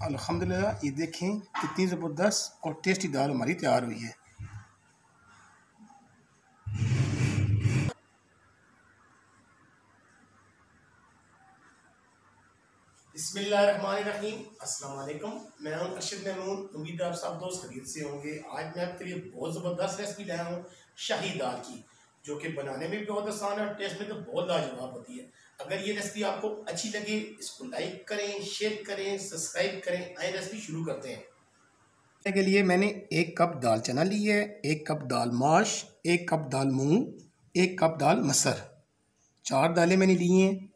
अल्हम्दुलिल्लाह, ये देखें कितनी ज़बरदस्त और टेस्टी दाल हमारी तैयार हुई है। बिस्मिल्लाहिर्रहमानिर्रहीम, अस्सलाम वालेकुम। मैं हूं अरशद महमूद। उम्मीद है आप सब दोस्त खरीद से होंगे। आज मैं आपके लिए बहुत ज़बरदस्त रेसिपी लाया हूं शाही दाल की, जो कि बनाने में भी बहुत आसान है और टेस्ट में तो बहुत लाजवाब होती है। अगर ये रेसिपी आपको अच्छी लगे, इसको लाइक करें, शेयर करें, सब्सक्राइब करें। आइए रेसिपी शुरू करते हैं। के लिए मैंने 1 कप दाल चना ली है, 1 कप दाल माश, 1 कप दाल मूंग, 1 कप दाल मसर। 4 दालें मैंने ली हैं,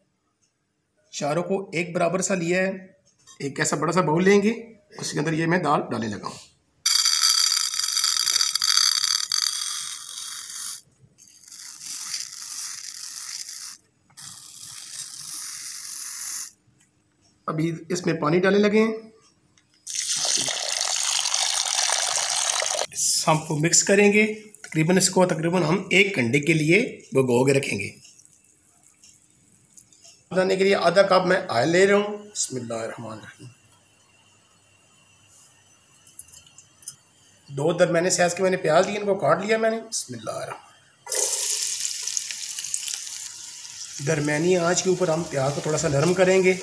चारों को एक बराबर सा लिया है। एक ऐसा बड़ा सा बाउल लेंगे, उसके अंदर ये मैं दाल डालने लगा हूँ। अभी इसमें पानी डालने लगे हैं। हमको मिक्स करेंगे। तकरीबन हम 1 घंटे के लिए भिगो के रखेंगे। बनाने के लिए आधा कप मैं ऑयल ले रहा हूँ। बिस्मिल्लाहिर्रहमानिर्रहीम। 2 दरमियाने साइज के मैंने प्याज लिए, इनको काट लिया मैंने। बिस्मिल्लाहिर्रहमानिर्रहीम। दरमियानी आंच के ऊपर हम प्याज को थोड़ा सा नरम करेंगे।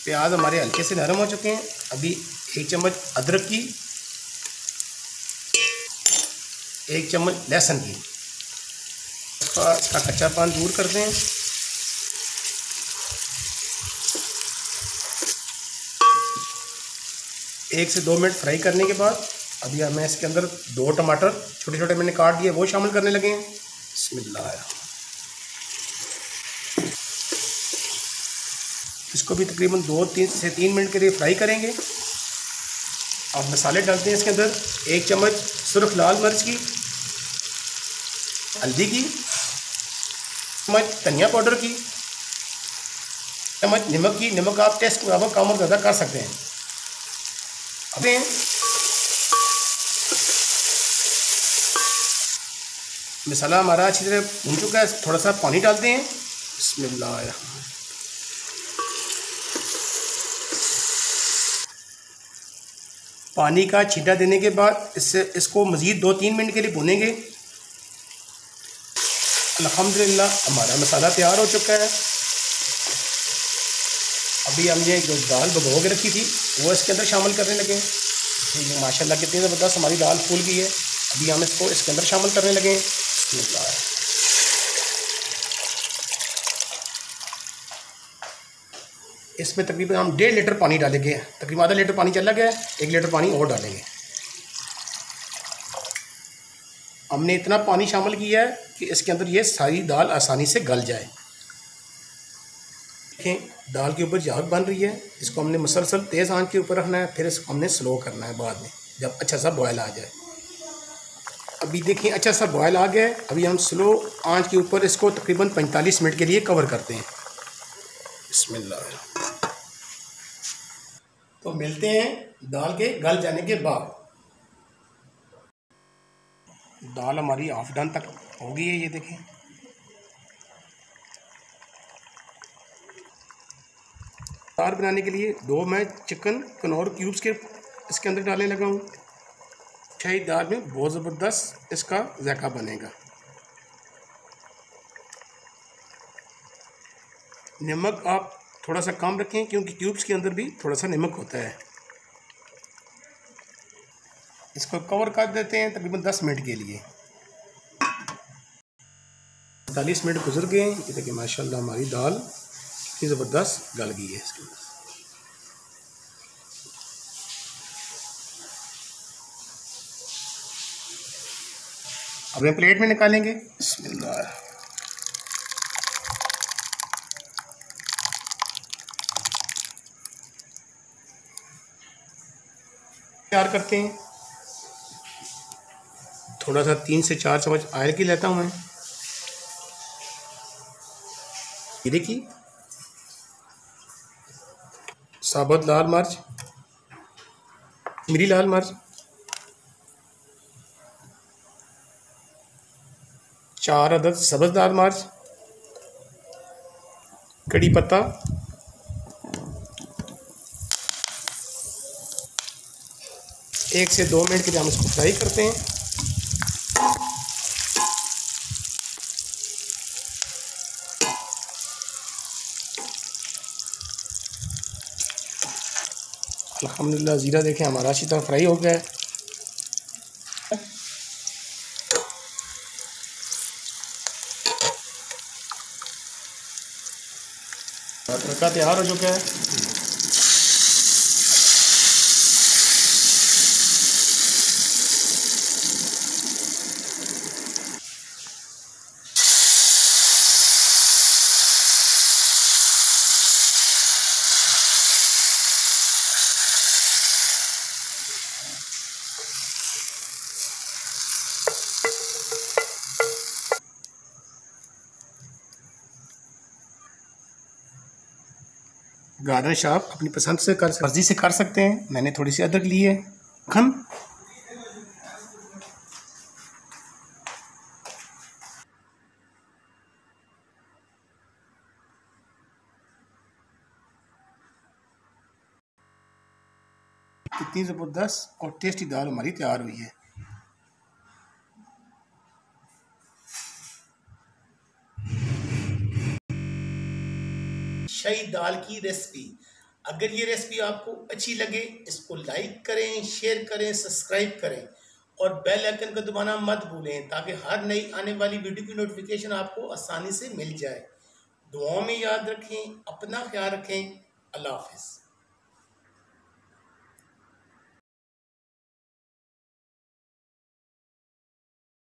प्याज हमारे हल्के से नरम हो चुके हैं। अभी 1 चम्मच अदरक की, 1 चम्मच लहसुन की, इसका कच्चापन दूर करते हैं। एक से 2 मिनट फ्राई करने के बाद अभी मैं इसके अंदर 2 टमाटर छोटे छोटे मैंने काट दिए, वो शामिल करने लगे हैं। बिस्मिल्लाह। इसको भी तकरीबन 2 से 3 मिनट के लिए फ्राई करेंगे। अब मसाले डालते हैं इसके अंदर। 1 चम्मच सुर्ख लाल मिर्च की, हल्दी की, चम्मच धनिया पाउडर की, चम्मच नमक की। नमक आप टेस्ट के मुताबिक कम और ज़्यादा कर सकते हैं। अब मसाला हमारा अच्छी तरह भून चुका है। थोड़ा सा पानी डालते हैं। बिस्मिल्लाह। पानी का छींटा देने के बाद इसको मज़ीद 2-3 मिनट के लिए भूनेंगे। अल्हम्दुलिल्लाह, हमारा मसाला तैयार हो चुका है। अभी हम ये जो दाल भिगो के रखी थी वो इसके अंदर शामिल करने लगे। माशाल्लाह कितनी ज़बरदस्त हमारी दाल फूल गई है। अभी हम इसको इसके अंदर शामिल करने लगे। इसमें तकरीबन हम 1.5 लीटर पानी डालेंगे। तकरीबन आधा लीटर पानी चला गया है, 1 लीटर पानी और डालेंगे। हमने इतना पानी शामिल किया है कि इसके अंदर ये सारी दाल आसानी से गल जाए। देखें, दाल के ऊपर झाग बन रही है। इसको हमने मुसलसल तेज़ आंच के ऊपर रखना है, फिर इसको हमने स्लो करना है बाद में, जब अच्छा सा बॉयल आ जाए। अभी देखें अच्छा सा बॉयल आ गया है। अभी हम स्लो आंच के ऊपर इसको तकरीबन 45 मिनट के लिए कवर करते हैं। बिस्मिल्लाह। तो मिलते हैं दाल के गल जाने के बाद। दाल हमारी हाफ डन तक हो गई है, ये देखें। दाल बनाने के लिए 2 मैं चिकन कनौर क्यूब्स के इसके अंदर डालने लगा हूँ। शाही दाल में बहुत ज़बरदस्त इसका जायका बनेगा। नमक आप थोड़ा सा कम रखें, क्योंकि क्यूब्स के अंदर भी थोड़ा सा नमक होता है। इसको कवर कर देते हैं तकरीबन 10 मिनट के लिए। 45 मिनट गुजर गए हैं। ये देखिए माशाल्लाह हमारी दाल कितनी ज़बरदस्त गल गई है। इसके अंदर अब हम प्लेट में निकालेंगे। बिस्मिल्लाह। तैयार करते हैं। थोड़ा सा 3 से 4 चम्मच ऑयल की लेता हूँ मैं। ये देखिए, साबुत लाल मिर्च, कश्मीरी लाल मिर्च, 4 अदद सब्ज़ लाल मिर्च, कड़ी पत्ता, 1 से 2 मिनट के लिए हम इसको फ्राई करते हैं। अल्हम्दुलिल्लाह ज़ीरा देखें हमारा अच्छी तरह फ्राई हो गया है। तड़का तैयार हो चुका है। गार्निश आप अपनी पसंद से मर्जी से कर सकते हैं। मैंने थोड़ी सी अदरक ली है। मक्खन, कितनी ज़बरदस्त और टेस्टी दाल हमारी तैयार हुई है। शाही दाल की रेसिपी। अगर ये रेसिपी आपको अच्छी लगे, इसको लाइक करें, शेयर करें, सब्सक्राइब करें और बेल आइकन को दबाना मत भूलें ताकि हर नई आने वाली वीडियो की नोटिफिकेशन आपको आसानी से मिल जाए। दुआओं में याद रखें, अपना ख्याल रखें। अल्लाह हाफ़िज़।